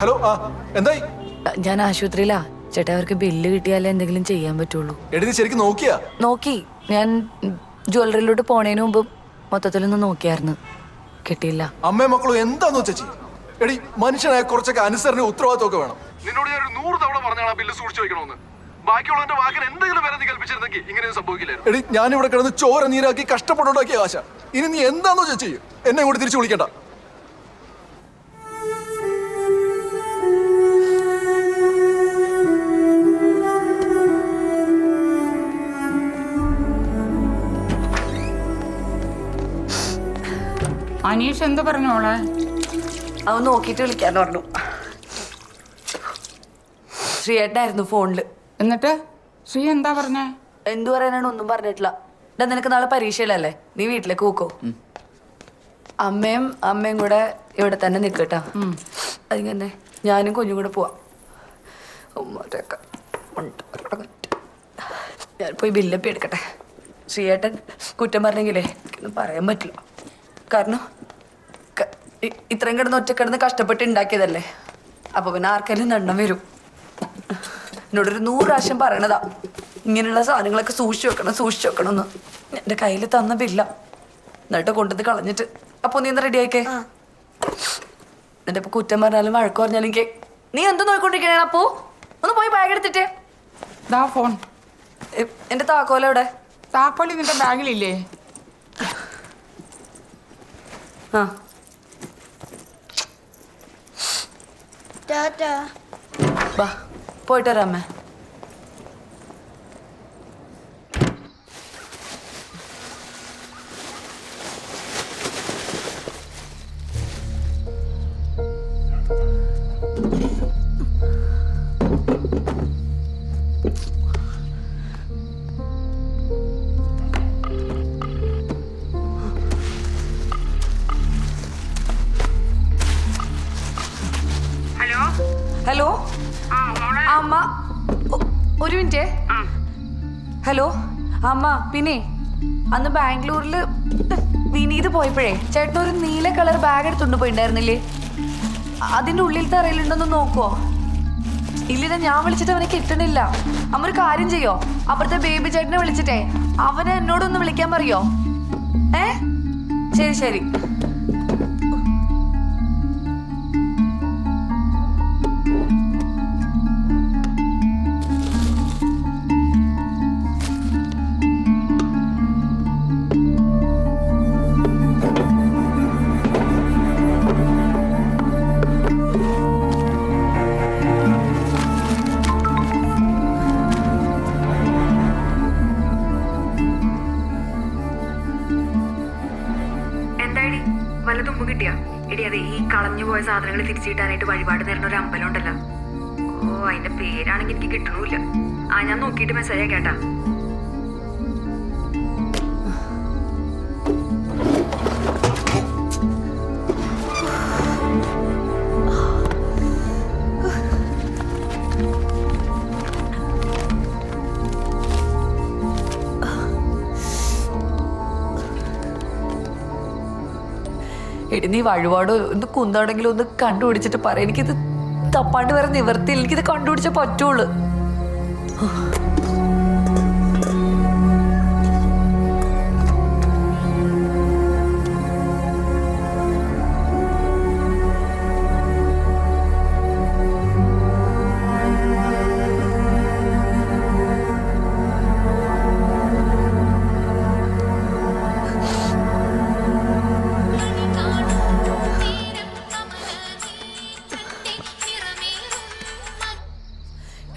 Hello എന്തായി? ഞാൻ ആശുപത്രിയിലാ ചേട്ടാ. അവർക്ക് ബില്ല് കിട്ടിയാലേ എന്തെങ്കിലും ചെയ്യാൻ പറ്റുള്ളൂ. എടി ശരിക്കും നോക്കിയാ? നോക്കി. ഞാൻ ജ്വല്ലറിയിലോട്ട് പോണേന് മുമ്പ് മൊത്തത്തിലൊന്ന് നോക്കിയായിരുന്നു. കിട്ടിയില്ല. അമ്മയും മക്കളും എന്താന്ന് വെച്ചാ ചെയ്യും. എടി മനുഷ്യനായ കുറച്ചൊക്കെ അനുസരണ ഉത്തരവാദിത്വമൊക്കെ വേണം. നിന്നോട് ഞാൻ 100 തവണ പറഞ്ഞാണ് ബില്ല് സൂക്ഷിച്ചു വെക്കണമെന്ന്. ബാക്കിയുള്ളവന്റെ വാക്കിന് എന്തെങ്കിലും വില നീ കൽപ്പിച്ചിരുന്നെങ്കിൽ ഇങ്ങനെയൊന്നും സംഭവിക്കില്ലായിരുന്നു. എടി ഞാനിവിടെ കിടന്ന് ചോര നീരാക്കി കഷ്ടപ്പെട്ടുണ്ടാക്കിയ കാശ. ഇനി നീ എന്താന്ന് വെച്ചാ ചെയ്യും. എന്നെ കൂടി തിരിച്ചു വിളിക്കണ്ട. അനീഷ് എന്ത് പറഞ്ഞു മോളെ? അവൻ നോക്കിയിട്ട് വിളിക്കാന്ന് പറഞ്ഞു. ശ്രീയേട്ടനായിരുന്നു ഫോണില്. എന്നിട്ട് ശ്രീ എന്താ പറഞ്ഞേ? എന്തു പറയാനാണ്, ഒന്നും പറഞ്ഞിട്ടില്ല. എടാ നിനക്ക് നാളെ പരീക്ഷയിലല്ലേ, നീ വീട്ടിലേക്ക് പോക്കോ. അമ്മയും കൂടെ ഇവിടെ തന്നെ നിൽക്കട്ടാ. അതിങ്ങനെ ഞാനും കുഞ്ഞും കൂടെ പോവാം. ഞാൻ പോയി ബില്ലപ്പി എടുക്കട്ടെ. ശ്രീയേട്ടൻ കുറ്റം പറഞ്ഞെങ്കിലേ എനിക്കൊന്നും പറയാൻ പറ്റില്ല. കാരണം ഇത്രയും കിടന്ന് ഒറ്റക്കിടന്ന് കഷ്ടപ്പെട്ട് ഉണ്ടാക്കിയതല്ലേ. അപ്പൊ പിന്നെ ആർക്കെങ്കിലും നെണ്ണം വരും. എന്നോടൊരു 100 പ്രാവശ്യം പറയണതാ ഇങ്ങനെയുള്ള സാധനങ്ങളൊക്കെ സൂക്ഷിച്ചു വെക്കണം എന്ന്. എൻ്റെ കയ്യിൽ തന്ന ബില്ല എന്നിട്ട് കൊണ്ടത് കളഞ്ഞിട്ട്. അപ്പൊ നീ ഒന്ന് റെഡി ആയിക്കേ. എന്നിട്ട് ഇപ്പൊ കുറ്റം പറഞ്ഞാലും വഴക്ക് പറഞ്ഞാലും എനിക്ക് നീ എന്ത് നോക്കിക്കൊണ്ടിരിക്കണേ? അപ്പോ ഒന്ന് പോയി ബാഗ് എടുത്തിട്ടേ. ദാ ഫോൺ. എന്റെ താക്കോലെവിടെ? താക്കോലി നിന്റെ ബാഗിലില്ലേ? ആ ബാ പോയിട്ട് വരാം അമ്മേ. ഹലോ അമ്മ, ഒരു മിനിറ്റ്. ഹലോ അമ്മ, പിന്നെ അന്ന് ബാംഗ്ലൂരില് വിനീത് പോയപ്പോഴേ ചേട്ടൻ ഒരു നീല കളർ ബാഗ് എടുത്തുകൊണ്ട് പോയിണ്ടായിരുന്നില്ലേ? അതിന്റെ ഉള്ളിലത്തെ അറിയിലുണ്ടോന്ന് നോക്കുവോ? ഇല്ലില്ല, ഞാൻ വിളിച്ചിട്ട് അവനെ കിട്ടണില്ല. അമ്മ ഒരു കാര്യം ചെയ്യോ, അപ്പുറത്തെ ബേബി ചേട്ടനെ വിളിച്ചിട്ടേ അവനെ എന്നോടൊന്ന് വിളിക്കാൻ പറയോ? ശരി ശരി. വല്ല തുമ്പ് കിട്ടിയാ? എടി അതെ, ഈ കളഞ്ഞു പോയ സാധനങ്ങൾ തിരിച്ചു കിട്ടാനായിട്ട് വഴിപാട് നേരുന്ന ഒരു അമ്പലം ഉണ്ടല്ലോ. ഓ, അതിന്റെ പേരാണെങ്കിൽ എനിക്ക് കിട്ടണമില്ല. ഞാൻ നോക്കിയിട്ട് മെസ്സേജ് കേട്ടാ. എടി നീ വഴിപാടോ ഒന്ന് കുന്താണെങ്കിലും ഒന്ന് കണ്ടുപിടിച്ചിട്ട് പറ. എനിക്കിത് തപ്പാണ്ട് വേറെ നിവർത്തിയില്ല. എനിക്കിത് കണ്ടുപിടിച്ചേ പറ്റുള്ളൂ.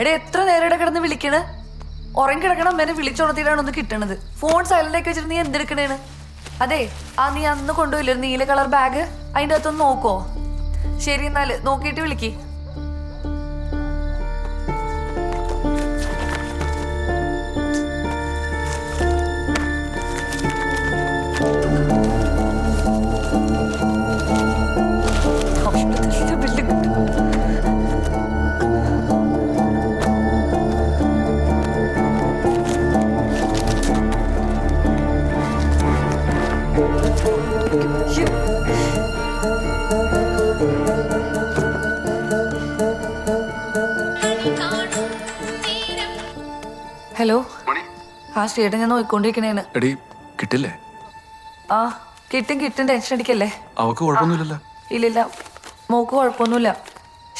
എടേ എത്ര നേരം കിടന്ന് വിളിക്കണ്? ഉറങ്ങി കിടക്കണം അമ്മേനെ വിളിച്ചുണർത്തിയിട്ടാണ് ഒന്ന് കിട്ടണത്. ഫോൺ സൈലന്റ് ആക്കി വെച്ചിട്ട് നീ എന്തെടുക്കണേണ്? അതെ, നീ അന്ന് കൊണ്ടുപോയില്ലേ ഒരു നീല കളർ ബാഗ്? അതിൻ്റെ അകത്തൊന്ന് നോക്കോ? ശരി, എന്നാല് നോക്കിയിട്ട് വിളിക്ക്. ഹലോ മണി ആ ശ്രീയേട്ടൻ ഞാൻ നോക്കിക്കൊണ്ടിരിക്കണേന്ന്. എടി കിട്ടില്ലേ? ആ കിട്ടും ടെൻഷൻ അടിക്കല്ലേ. അവക്ക് കുഴപ്പമൊന്നുമില്ലല്ലോ? ഇല്ലില്ല മോക്ക് കുഴപ്പമൊന്നുമില്ല.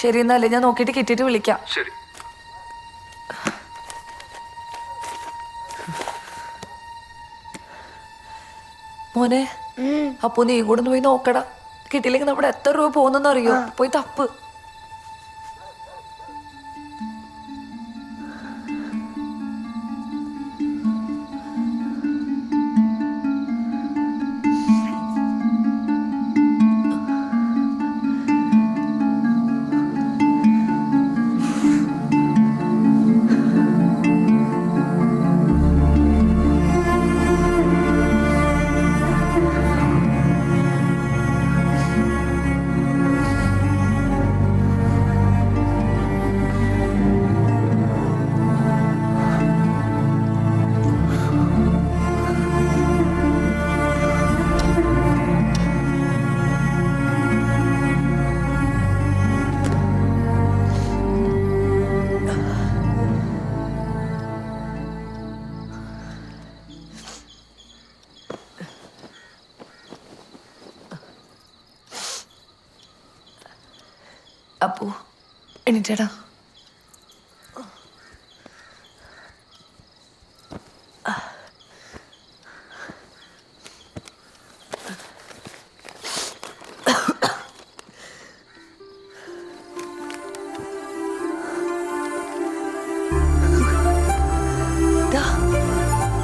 ശരി എന്നല്ലേ, ഞാൻ നോക്കിയിട്ട് കിട്ടിയിട്ട് വിളിക്കാം. ശരി. മോനെ അപ്പൊ നീ കൂടെ ഒന്ന് പോയി നോക്കടാ. കിട്ടിയില്ലെങ്കിൽ നമ്മുടെ എത്ര രൂപ പോകുന്നെന്ന് അറിയോ? പോയി തപ്പ്. അപ്പു എണീറ്റടാ.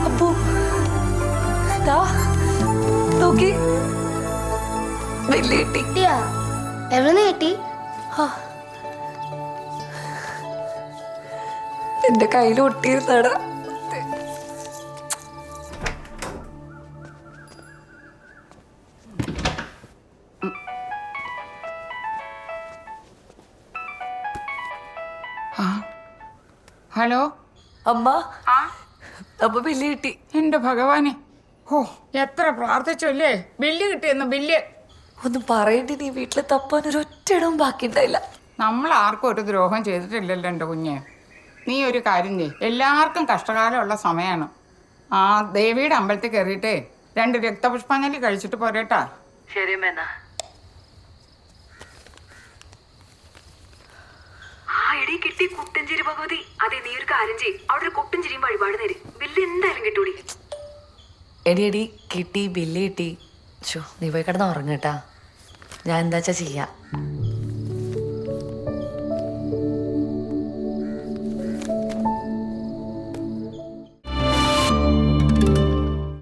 അപ്പു നോക്കി വലിയ കിട്ടി. കിട്ടിയാ? എവിടുന്ന് കിട്ടി? എന്റെ കയ്യിൽ ഒട്ടിയിരുന്നടാ. ഹലോ അമ്മ ആ അപ്പൊ ബില്ല് കിട്ടി. എന്റെ ഭഗവാനെ, ഓ എത്ര പ്രാർത്ഥിച്ചല്ലേ ബില്ല് കിട്ടിയെന്ന്. ബില്ല് ഒന്നും പറയണ്ടി, നീ വീട്ടിൽ തപ്പാൻ ഒരു ഒറ്റയിടവും ബാക്കിയുണ്ടായില്ല. നമ്മൾ ആർക്കും ഒരു ദ്രോഹം ചെയ്തിട്ടില്ലല്ലോ എൻ്റെ കുഞ്ഞെ. നീ ഒരു കാര്യം ചെയ്യ്, എല്ലാവർക്കും കഷ്ടകാലമുള്ള സമയമാണ്. ആ ദേവിയുടെ അമ്പലത്തിൽ കയറിയിട്ടേ 2 രക്തപുഷ്പാഞ്ജലി കഴിച്ചിട്ട് പോരേട്ടാ. ശരി മേന. ആ എടി കിട്ടി കുട്ടഞ്ചേരി ഭഗവതി. അതെ നീ ഒരു കാര്യം ചെയ്യും, അവിടെ ഒരു കുട്ടഞ്ചേരിയും വഴിപാട് നേര്. ബില്ല് എന്തായാലും കിട്ടൂടി. എടി കിട്ടി, ബില്ല് കിട്ടി. നീ പോയി കിടന്ന് ഉറങ്ങട്ടാ. ഞാൻ എന്താ വെച്ചാ ചെയ്യാം.